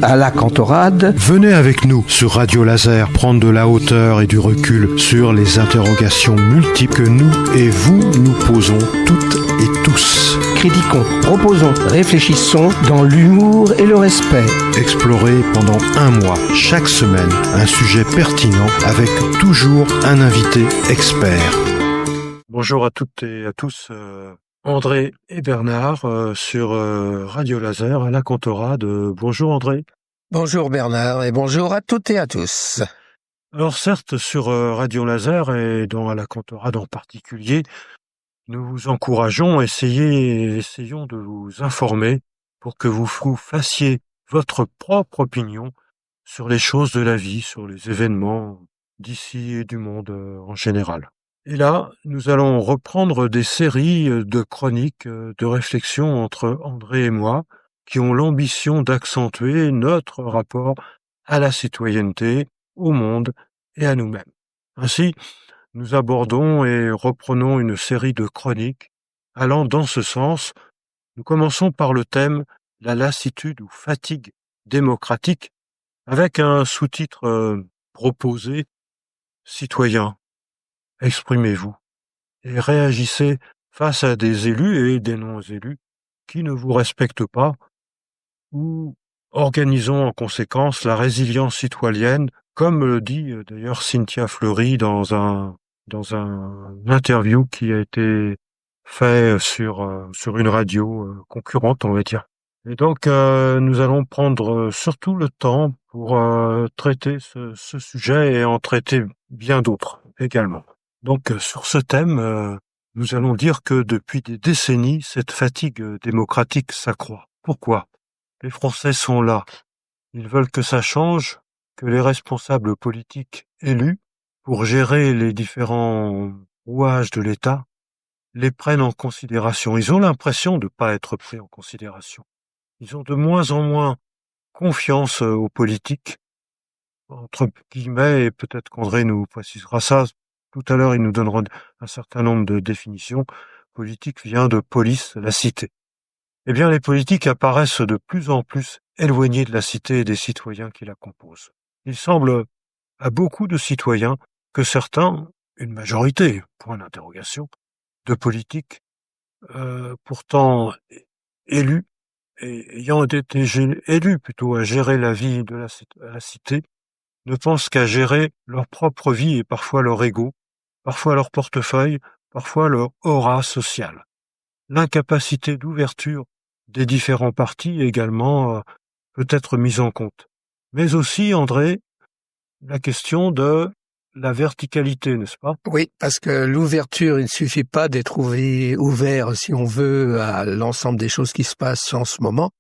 à la Cantorade. Venez avec nous sur Radio Laser prendre de la hauteur et du recul sur les interrogations multiples que nous et vous nous posons toutes et tous. Critiquons, proposons, réfléchissons dans l'humour et le respect. Explorez pendant un mois, chaque semaine, un sujet pertinent avec toujours un invité expert. Bonjour à toutes et à tous, André et Bernard sur Radio Laser à la Cantorade. Bonjour André. Bonjour Bernard et bonjour à toutes et à tous. Alors certes, sur Radio Laser et dans à la Cantorade en particulier, nous vous encourageons, essayons de vous informer pour que vous fassiez votre propre opinion sur les choses de la vie, sur les événements d'ici et du monde en général. Et là, nous allons reprendre des séries de chroniques, de réflexions entre André et moi, qui ont l'ambition d'accentuer notre rapport à la citoyenneté, au monde et à nous-mêmes. Ainsi, nous abordons et reprenons une série de chroniques allant dans ce sens. Nous commençons par le thème « La lassitude ou fatigue démocratique » avec un sous-titre proposé « Citoyens, exprimez-vous et réagissez face à des élus et des non-élus qui ne vous respectent pas ou organisons en conséquence la résilience citoyenne, comme le dit d'ailleurs Cynthia Fleury dans un interview qui a été fait sur une radio concurrente, on va dire. Et donc, nous allons prendre surtout le temps pour traiter ce sujet et en traiter bien d'autres également. Donc, sur ce thème, nous allons dire que depuis des décennies, cette fatigue démocratique s'accroît. Pourquoi ? Les Français sont là. Ils veulent que ça change, que les responsables politiques élus, pour gérer les différents rouages de l'État, les prennent en considération. Ils ont l'impression de ne pas être pris en considération. Ils ont de moins en moins confiance aux politiques, entre guillemets, et peut-être qu'André nous précisera ça. Tout à l'heure, il nous donnera un certain nombre de définitions. Politique vient de police, la cité. Eh bien, les politiques apparaissent de plus en plus éloignés de la cité et des citoyens qui la composent. Il semble à beaucoup de citoyens que certains, une majorité, point d'interrogation, de politiques, pourtant élus, et ayant été élus plutôt à gérer la vie de la cité, ne pensent qu'à gérer leur propre vie et parfois leur ego, parfois leur portefeuille, parfois leur aura sociale. L'incapacité d'ouverture des différents partis également peut être mise en compte. Mais aussi, André, la question de la verticalité, n'est-ce pas ? Oui, parce que l'ouverture, il ne suffit pas d'être ouvert, si on veut, à l'ensemble des choses qui se passent en ce moment,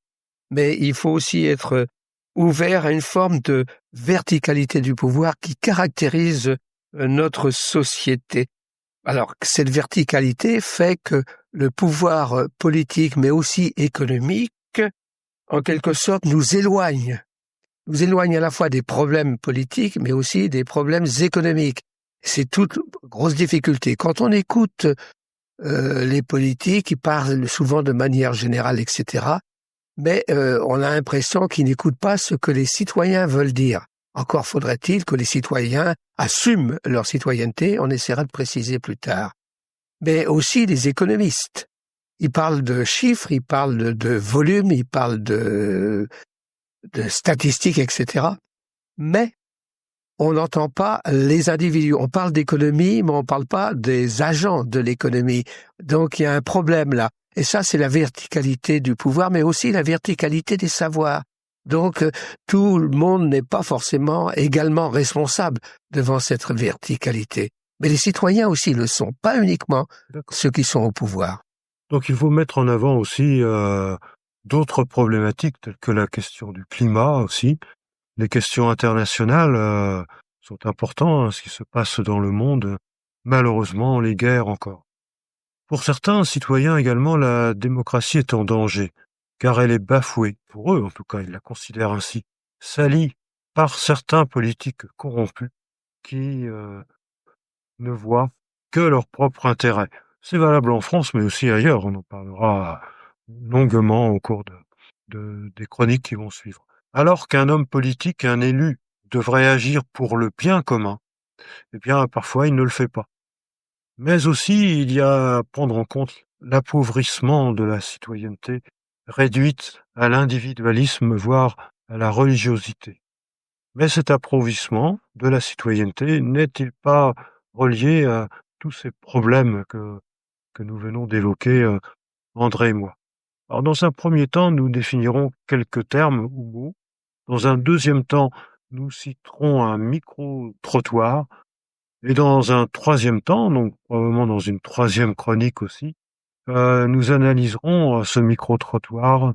mais il faut aussi être ouvert à une forme de verticalité du pouvoir qui caractérise notre société. Alors, cette verticalité fait que le pouvoir politique, mais aussi économique, en quelque sorte, nous éloigne à la fois des problèmes politiques, mais aussi des problèmes économiques. C'est toute grosse difficulté. Quand on écoute les politiques, ils parlent souvent de manière générale, etc., mais on a l'impression qu'ils n'écoutent pas ce que les citoyens veulent dire. Encore faudrait-il que les citoyens assument leur citoyenneté, on essaiera de préciser plus tard. Mais aussi les économistes. Ils parlent de chiffres, ils parlent de volume, ils parlent de statistiques, etc. Mais on n'entend pas les individus. On parle d'économie, mais on ne parle pas des agents de l'économie. Donc il y a un problème là. Et ça, c'est la verticalité du pouvoir, mais aussi la verticalité des savoirs. Donc tout le monde n'est pas forcément également responsable devant cette verticalité. Mais les citoyens aussi le sont, pas uniquement ceux qui sont au pouvoir. Donc il faut mettre en avant aussi d'autres problématiques telles que la question du climat aussi. Les questions internationales sont importantes, ce qui se passe dans le monde, malheureusement les guerres encore. Pour certains citoyens également, la démocratie est en danger, car elle est bafouée, pour eux en tout cas, ils la considèrent ainsi, salie par certains politiques corrompus qui ne voient que leur propre intérêt. C'est valable en France, mais aussi ailleurs. On en parlera longuement au cours des chroniques qui vont suivre. Alors qu'un homme politique, un élu, devrait agir pour le bien commun, eh bien, parfois, il ne le fait pas. Mais aussi, il y a à prendre en compte l'appauvrissement de la citoyenneté, réduite à l'individualisme, voire à la religiosité. Mais cet appauvrissement de la citoyenneté n'est-il pas relié à tous ces problèmes que nous venons d'évoquer, André et moi? Alors, dans un premier temps, nous définirons quelques termes ou mots. Dans un deuxième temps, nous citerons un micro-trottoir. Et dans un troisième temps, donc probablement dans une troisième chronique aussi, nous analyserons ce micro-trottoir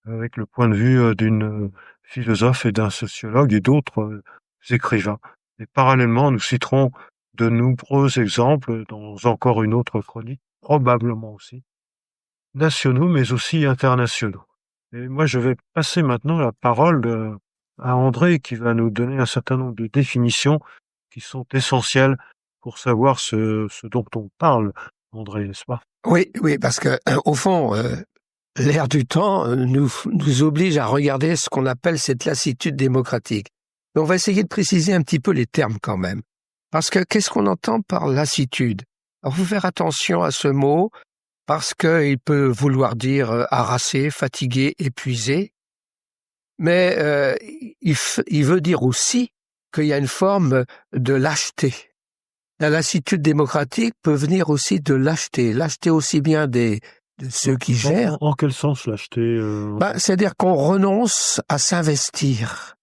avec le point de vue d'une philosophe et d'un sociologue et d'autres écrivains. Et parallèlement, nous citerons de nombreux exemples dans encore une autre chronique, probablement aussi, nationaux mais aussi internationaux. Et moi, je vais passer maintenant la parole à André qui va nous donner un certain nombre de définitions qui sont essentielles pour savoir ce dont on parle, André, n'est-ce pas? Oui, parce que au fond, l'ère du temps nous oblige à regarder ce qu'on appelle cette lassitude démocratique. Mais on va essayer de préciser un petit peu les termes quand même. Parce que qu'est-ce qu'on entend par lassitude? Alors, faut faire attention à ce mot parce qu'il peut vouloir dire harassé, fatigué, épuisé. Mais il veut dire aussi qu'il y a une forme de lâcheté. La lassitude démocratique peut venir aussi de lâcheté. Lâcheté aussi bien de ceux qui gèrent. En quel sens lâcheté C'est-à-dire qu'on renonce à s'investir.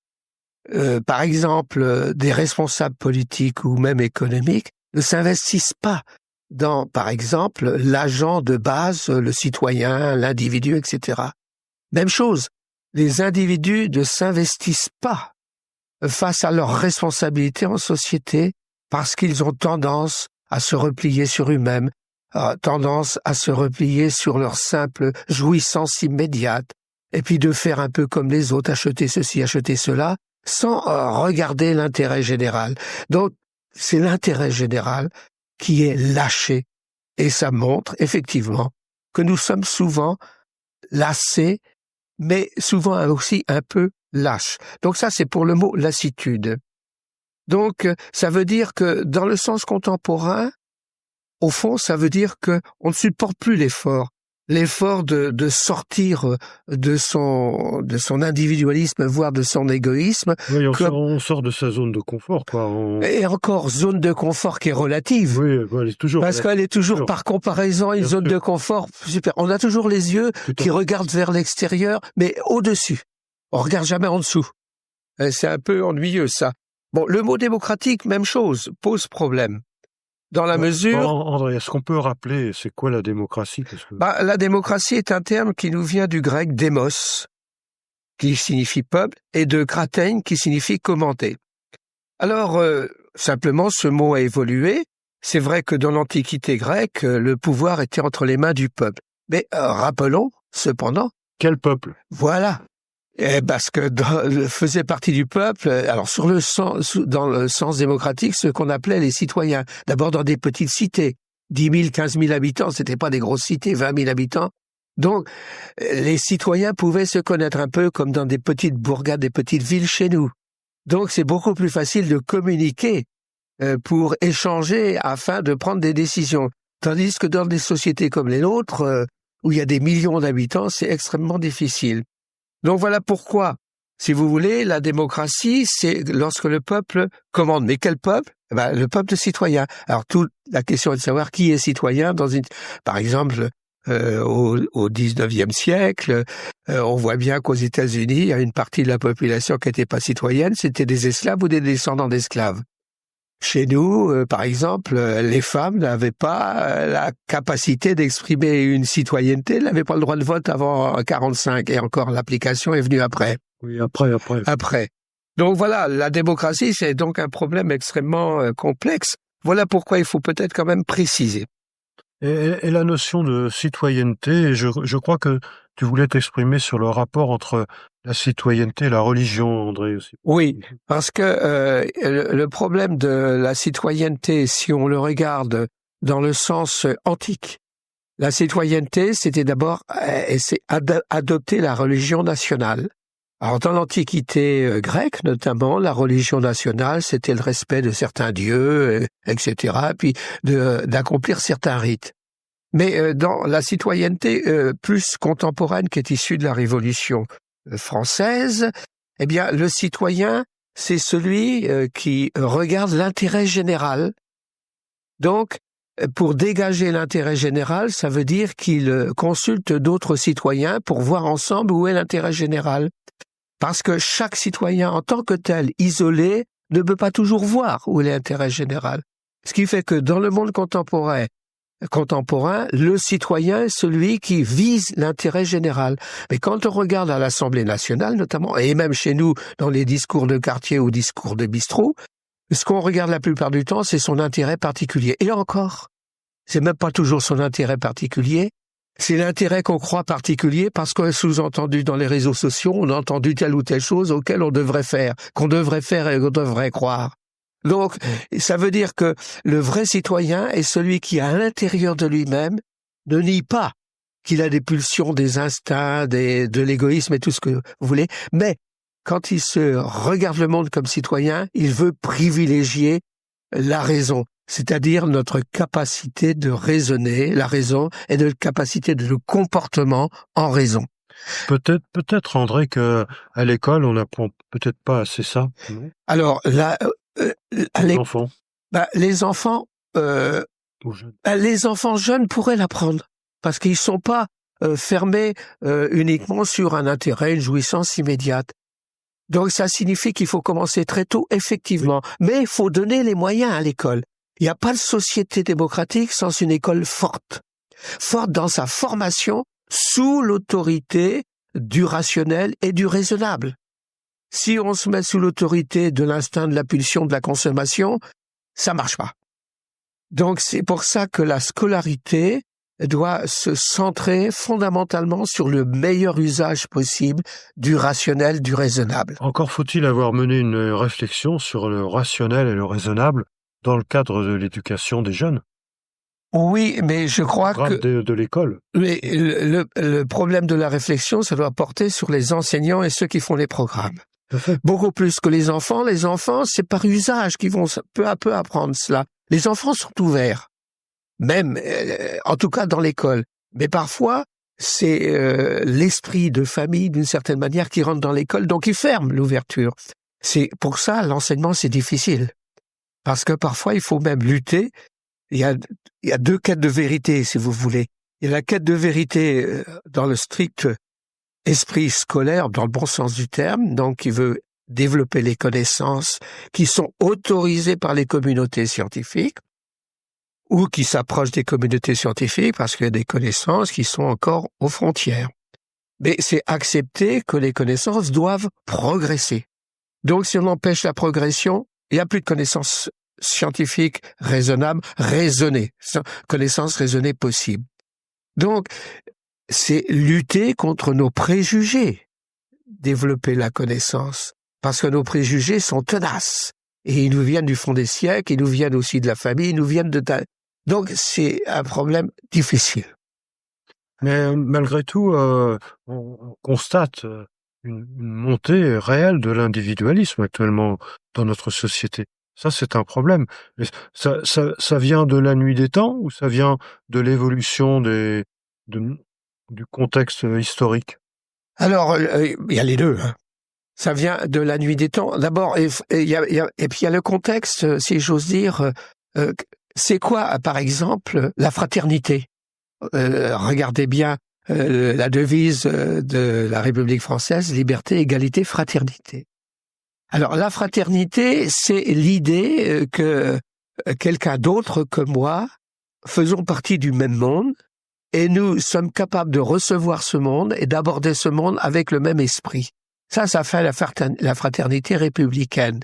Par exemple, des responsables politiques ou même économiques ne s'investissent pas dans, par exemple, l'agent de base, le citoyen, l'individu, etc. Même chose, les individus ne s'investissent pas face à leurs responsabilités en société parce qu'ils ont tendance à se replier sur eux-mêmes, tendance à se replier sur leur simple jouissance immédiate, et puis de faire un peu comme les autres, acheter ceci, acheter cela, sans regarder l'intérêt général. Donc, c'est l'intérêt général qui est lâché, et ça montre effectivement que nous sommes souvent lassés, mais souvent aussi un peu lâches. Donc ça, c'est pour le mot lassitude. Donc, ça veut dire que dans le sens contemporain, au fond, ça veut dire que on ne supporte plus l'effort de sortir de son individualisme, voire de son égoïsme. Oui, on sort de sa zone de confort, quoi. Et encore, zone de confort qui est relative. Oui, elle est toujours. Parce qu'elle est toujours, par comparaison, une zone de confort super. On a toujours les yeux qui regardent vers l'extérieur, mais au-dessus. On regarde jamais en dessous. C'est un peu ennuyeux, ça. Bon, le mot démocratique, même chose, pose problème. Dans la mesure... André, est-ce qu'on peut rappeler c'est quoi la démocratie? La démocratie est un terme qui nous vient du grec démos, qui signifie peuple, et de kratein, qui signifie commenter. Alors, simplement, ce mot a évolué. C'est vrai que dans l'Antiquité grecque, le pouvoir était entre les mains du peuple. Mais rappelons, cependant... Quel peuple? Voilà. Parce que faisait partie du peuple, alors dans le sens démocratique, ce qu'on appelait les citoyens. D'abord dans des petites cités, 10 000, 15 000 habitants, c'était pas des grosses cités, 20 000 habitants. Donc, les citoyens pouvaient se connaître un peu comme dans des petites bourgades, des petites villes chez nous. Donc, c'est beaucoup plus facile de communiquer pour échanger afin de prendre des décisions. Tandis que dans des sociétés comme les nôtres, où il y a des millions d'habitants, c'est extrêmement difficile. Donc voilà pourquoi, si vous voulez, la démocratie, c'est lorsque le peuple commande. Mais quel peuple? Le peuple de citoyens. Alors la question est de savoir qui est citoyen par exemple, au 19e siècle, on voit bien qu'aux États-Unis, il y a une partie de la population qui n'était pas citoyenne, c'était des esclaves ou des descendants d'esclaves. Chez nous, par exemple, les femmes n'avaient pas la capacité d'exprimer une citoyenneté, elles n'avaient pas le droit de vote avant 45, et encore l'application est venue après. Oui, après. Donc voilà, la démocratie, c'est donc un problème extrêmement complexe. Voilà pourquoi il faut peut-être quand même préciser. Et la notion de citoyenneté, je crois que tu voulais t'exprimer sur le rapport entre la citoyenneté et la religion, André, aussi. Oui, parce que le problème de la citoyenneté, si on le regarde dans le sens antique, la citoyenneté, c'était d'abord adopter la religion nationale. Alors, dans l'Antiquité grecque, notamment, la religion nationale, c'était le respect de certains dieux, etc., puis d'accomplir certains rites. Mais dans la citoyenneté plus contemporaine qui est issue de la Révolution française, eh bien, le citoyen, c'est celui qui regarde l'intérêt général. Donc, pour dégager l'intérêt général, ça veut dire qu'il consulte d'autres citoyens pour voir ensemble où est l'intérêt général. Parce que chaque citoyen, en tant que tel, isolé, ne peut pas toujours voir où est l'intérêt général. Ce qui fait que dans le monde contemporain, le citoyen est celui qui vise l'intérêt général. Mais quand on regarde à l'Assemblée nationale, notamment, et même chez nous, dans les discours de quartier ou discours de bistrot, ce qu'on regarde la plupart du temps, c'est son intérêt particulier. Et là encore, c'est même pas toujours son intérêt particulier, c'est l'intérêt qu'on croit particulier parce que sous-entendu dans les réseaux sociaux, on a entendu telle ou telle chose auquel on devrait faire, qu'on devrait faire et qu'on devrait croire. Donc, ça veut dire que le vrai citoyen est celui qui, à l'intérieur de lui-même, ne nie pas qu'il a des pulsions, des instincts, de l'égoïsme et tout ce que vous voulez, mais quand il se regarde le monde comme citoyen, il veut privilégier la raison, c'est-à-dire notre capacité de raisonner, la raison, et notre capacité de comportement en raison. Peut-être, André, que à l'école, on n'apprend peut-être pas assez ça, non? Alors, Les enfants. Les enfants, les enfants jeunes pourraient l'apprendre, parce qu'ils sont pas fermés uniquement sur un intérêt, une jouissance immédiate. Donc ça signifie qu'il faut commencer très tôt, effectivement. Oui. Mais il faut donner les moyens à l'école. Il n'y a pas de société démocratique sans une école forte. Forte dans sa formation sous l'autorité du rationnel et du raisonnable. Si on se met sous l'autorité de l'instinct de la pulsion de la consommation, ça marche pas. Donc c'est pour ça que la scolarité doit se centrer fondamentalement sur le meilleur usage possible du rationnel, du raisonnable. Encore faut-il avoir mené une réflexion sur le rationnel et le raisonnable dans le cadre de l'éducation des jeunes. Oui, mais je crois que de l'école. Mais le problème de la réflexion, ça doit porter sur les enseignants et ceux qui font les programmes. Beaucoup plus que les enfants. Les enfants, c'est par usage qu'ils vont peu à peu apprendre cela. Les enfants sont ouverts. Même, en tout cas dans l'école. Mais parfois, c'est l'esprit de famille, d'une certaine manière, qui rentre dans l'école, donc il ferme l'ouverture. C'est pour ça, l'enseignement, c'est difficile. Parce que parfois, il faut même lutter. Il y a deux quêtes de vérité, si vous voulez. Il y a la quête de vérité dans le strict esprit scolaire, dans le bon sens du terme, donc qui veut développer les connaissances qui sont autorisées par les communautés scientifiques, ou qui s'approchent des communautés scientifiques parce qu'il y a des connaissances qui sont encore aux frontières. Mais c'est accepter que les connaissances doivent progresser. Donc si on empêche la progression, il n'y a plus de connaissances scientifiques raisonnables, raisonnées, connaissances raisonnées possibles. Donc, c'est lutter contre nos préjugés, développer la connaissance, parce que nos préjugés sont tenaces. Et ils nous viennent du fond des siècles, ils nous viennent aussi de la famille, ils nous viennent de Donc, c'est un problème difficile. Mais malgré tout, on constate une montée réelle de l'individualisme actuellement dans notre société. Ça, c'est un problème. Mais ça vient de la nuit des temps ou ça vient de l'évolution du contexte historique? Alors, il y a les deux. Hein. Ça vient de la nuit des temps. D'abord, et puis il y a le contexte, si j'ose dire. C'est quoi, par exemple, la fraternité? Regardez bien la devise de la République française, liberté, égalité, fraternité. Alors, la fraternité, c'est l'idée que quelqu'un d'autre que moi faisons partie du même monde et nous sommes capables de recevoir ce monde et d'aborder ce monde avec le même esprit. Ça fait la fraternité républicaine.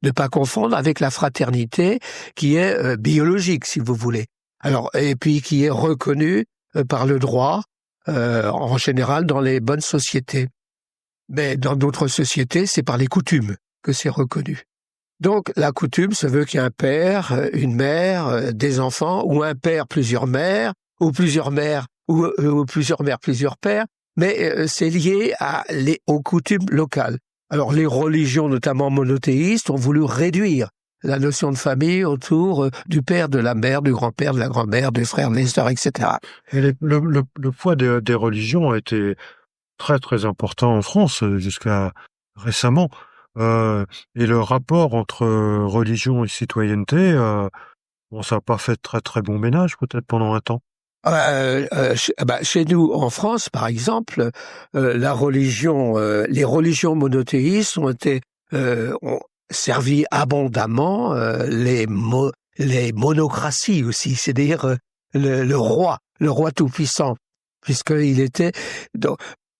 Ne pas confondre avec la fraternité qui est biologique, si vous voulez. Alors, et puis qui est reconnue par le droit, en général dans les bonnes sociétés. Mais dans d'autres sociétés, c'est par les coutumes que c'est reconnu. Donc, la coutume, ça veut qu'il y ait un père, une mère, des enfants, ou un père, plusieurs mères, ou plusieurs mères, ou plusieurs mères, plusieurs pères. mais c'est lié aux coutumes locales. Alors les religions, notamment monothéistes, ont voulu réduire la notion de famille autour du père, de la mère, du grand-père, de la grand-mère, du frère, des sœurs, etc. Et le poids des religions a été très très important en France jusqu'à récemment. Et le rapport entre religion et citoyenneté, bon, ça n'a pas fait très très bon ménage peut-être pendant un temps. Chez nous, en France, par exemple, les religions monothéistes ont servi abondamment les monocraties aussi, c'est-à-dire le roi tout-puissant, puisqu'il était.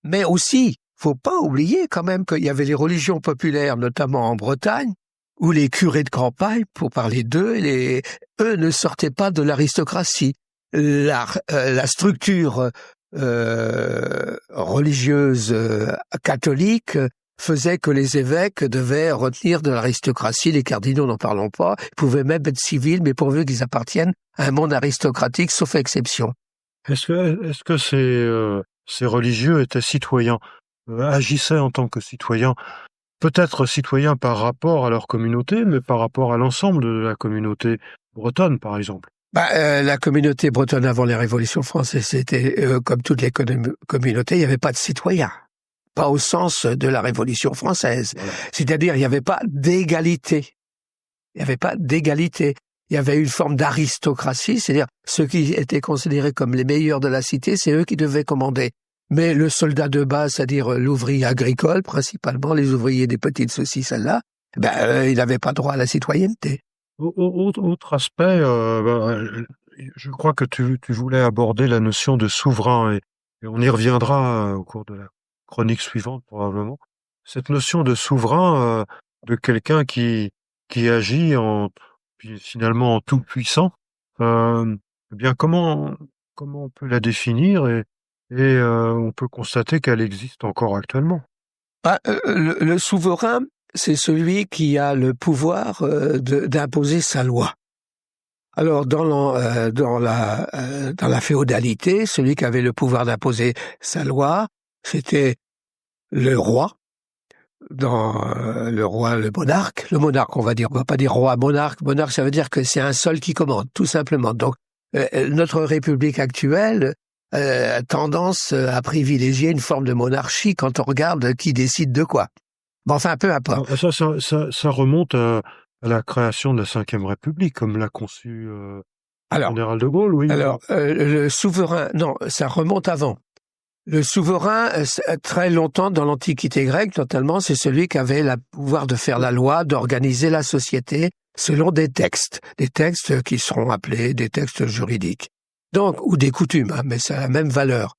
Mais aussi, faut pas oublier quand même qu'il y avait les religions populaires, notamment en Bretagne, où les curés de campagne, pour parler d'eux, eux ne sortaient pas de l'aristocratie. La structure religieuse catholique faisait que les évêques devaient retenir de l'aristocratie, les cardinaux n'en parlons pas, ils pouvaient même être civils, mais pourvu qu'ils appartiennent à un monde aristocratique, sauf exception. Est-ce que ces religieux étaient citoyens, agissaient en tant que citoyens, peut-être citoyens par rapport à leur communauté, mais par rapport à l'ensemble de la communauté bretonne, par exemple? La communauté bretonne avant les révolutions françaises, c'était comme toutes les communautés, il n'y avait pas de citoyens. Pas au sens de la Révolution française. Voilà. C'est-à-dire, il n'y avait pas d'égalité. Il y avait une forme d'aristocratie, c'est-à-dire ceux qui étaient considérés comme les meilleurs de la cité, c'est eux qui devaient commander. Mais le soldat de base, c'est-à-dire l'ouvrier agricole, principalement les ouvriers des petites saucisses là, il n'avait pas droit à la citoyenneté. Autre aspect, je crois que tu voulais aborder la notion de souverain, et on y reviendra au cours de la chronique suivante probablement. Cette notion de souverain, de quelqu'un qui agit finalement en tout puissant, eh bien comment on peut la définir, et on peut constater qu'elle existe encore actuellement. Le souverain, c'est celui qui a le pouvoir d'imposer sa loi. Alors dans la féodalité, celui qui avait le pouvoir d'imposer sa loi, c'était le roi. Le monarque, on va dire, on va pas dire roi, monarque. Monarque, ça veut dire que c'est un seul qui commande, tout simplement. Donc notre République actuelle a tendance à privilégier une forme de monarchie quand on regarde qui décide de quoi. Bon, enfin, peu importe. Ça remonte à la création de la Ve République, comme l'a conçu général de Gaulle, oui. Alors, le souverain, non, ça remonte avant. Le souverain, très longtemps dans l'Antiquité grecque, notamment, c'est celui qui avait le pouvoir de faire la loi, d'organiser la société selon des textes qui seront appelés des textes juridiques. Donc, ou des coutumes, mais ça a la même valeur.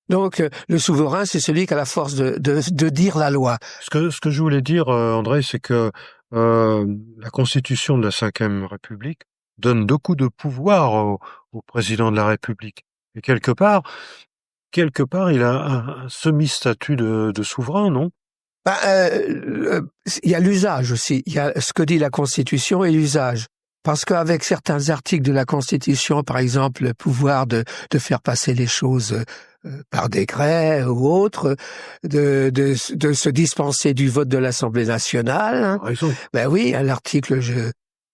Donc, le souverain, c'est celui qui a la force de dire la loi. Ce que je voulais dire, André, c'est que la Constitution de la Ve République donne beaucoup de pouvoir au président de la République. Et quelque part, il a un semi-statut de souverain, non? Il y a l'usage aussi. Il y a ce que dit la Constitution et l'usage. Parce qu'avec certains articles de la Constitution, par exemple, le pouvoir de faire passer les choses par décret ou autre, de se dispenser du vote de l'Assemblée nationale. Hein. Ben oui, à l'article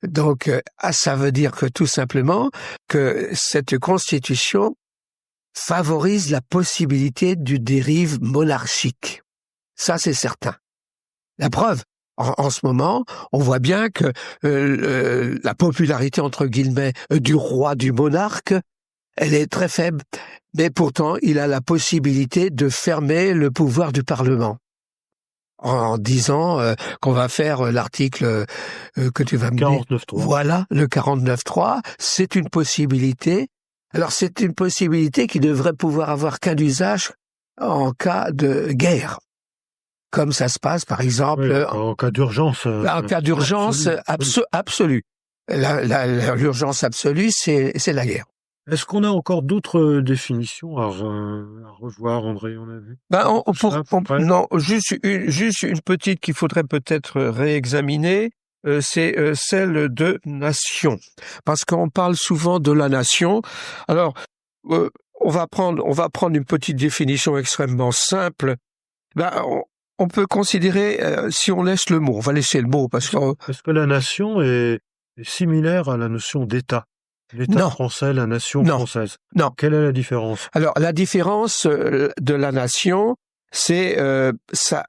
Donc, ça veut dire que tout simplement que cette Constitution favorise la possibilité d'une dérive monarchique. Ça, c'est certain. La preuve, en ce moment, on voit bien que la popularité, entre guillemets, du roi, du monarque, elle est très faible. Mais pourtant, il a la possibilité de fermer le pouvoir du Parlement. En disant qu'on va faire l'article que tu vas me dire. 49.3. Voilà, le 49.3, c'est une possibilité. Alors, c'est une possibilité qui devrait pouvoir avoir qu'un usage en cas de guerre. Comme ça se passe, par exemple... Oui, en cas d'urgence. En cas d'urgence absolue. L'urgence absolue, c'est la guerre. Est-ce qu'on a encore d'autres définitions à revoir, André, on a vu? Non, juste une petite qu'il faudrait peut-être réexaminer, c'est celle de nation. Parce qu'on parle souvent de la nation. Alors, on va prendre une petite définition extrêmement simple. On peut considérer, si on laisse le mot, on va laisser le mot parce que... Est-ce que la nation est similaire à la notion d'État? L'État Non. français, la nation Non. française. Non. Quelle est la différence? Alors, la différence de la nation, c'est ça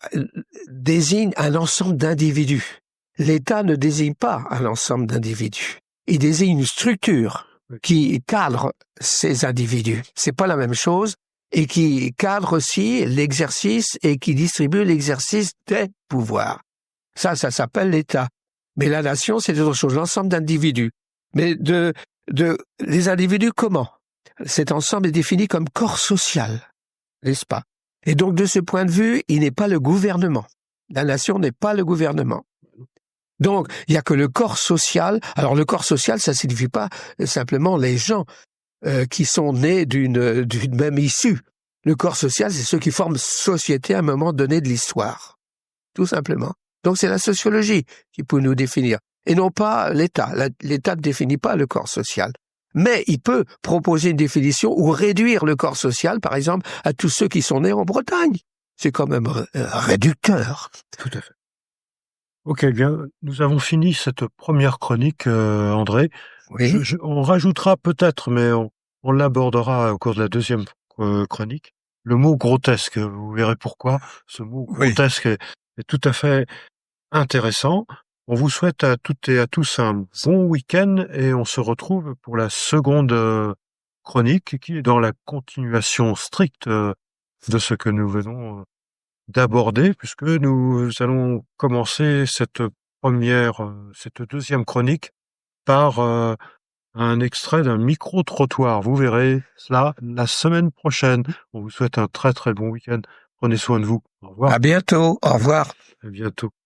désigne un ensemble d'individus. L'État ne désigne pas un ensemble d'individus. Il désigne une structure qui cadre ces individus. C'est pas la même chose et qui cadre aussi l'exercice et qui distribue l'exercice des pouvoirs. Ça s'appelle l'État. Mais la nation, c'est autre chose, l'ensemble d'individus. Mais les individus comment? Cet ensemble est défini comme corps social, n'est-ce pas? Et donc, de ce point de vue, il n'est pas le gouvernement. La nation n'est pas le gouvernement. Donc, il n'y a que le corps social. Alors, le corps social, ça signifie pas simplement les gens qui sont nés d'une même issue. Le corps social, c'est ceux qui forment société à un moment donné de l'histoire. Tout simplement. Donc, c'est la sociologie qui peut nous définir. Et non pas l'État. L'État ne définit pas le corps social. Mais il peut proposer une définition ou réduire le corps social, par exemple, à tous ceux qui sont nés en Bretagne. C'est quand même réducteur. Tout à fait. Ok, bien, nous avons fini cette première chronique, André. Oui. On rajoutera peut-être, mais on l'abordera au cours de la deuxième chronique, le mot grotesque. Vous verrez pourquoi ce mot grotesque est tout à fait intéressant. On vous souhaite à toutes et à tous un bon week-end et on se retrouve pour la seconde chronique qui est dans la continuation stricte de ce que nous venons d'aborder, puisque nous allons commencer cette deuxième chronique par un extrait d'un micro-trottoir. Vous verrez cela la semaine prochaine. On vous souhaite un très très bon week-end. Prenez soin de vous. Au revoir. À bientôt. Au revoir. À bientôt.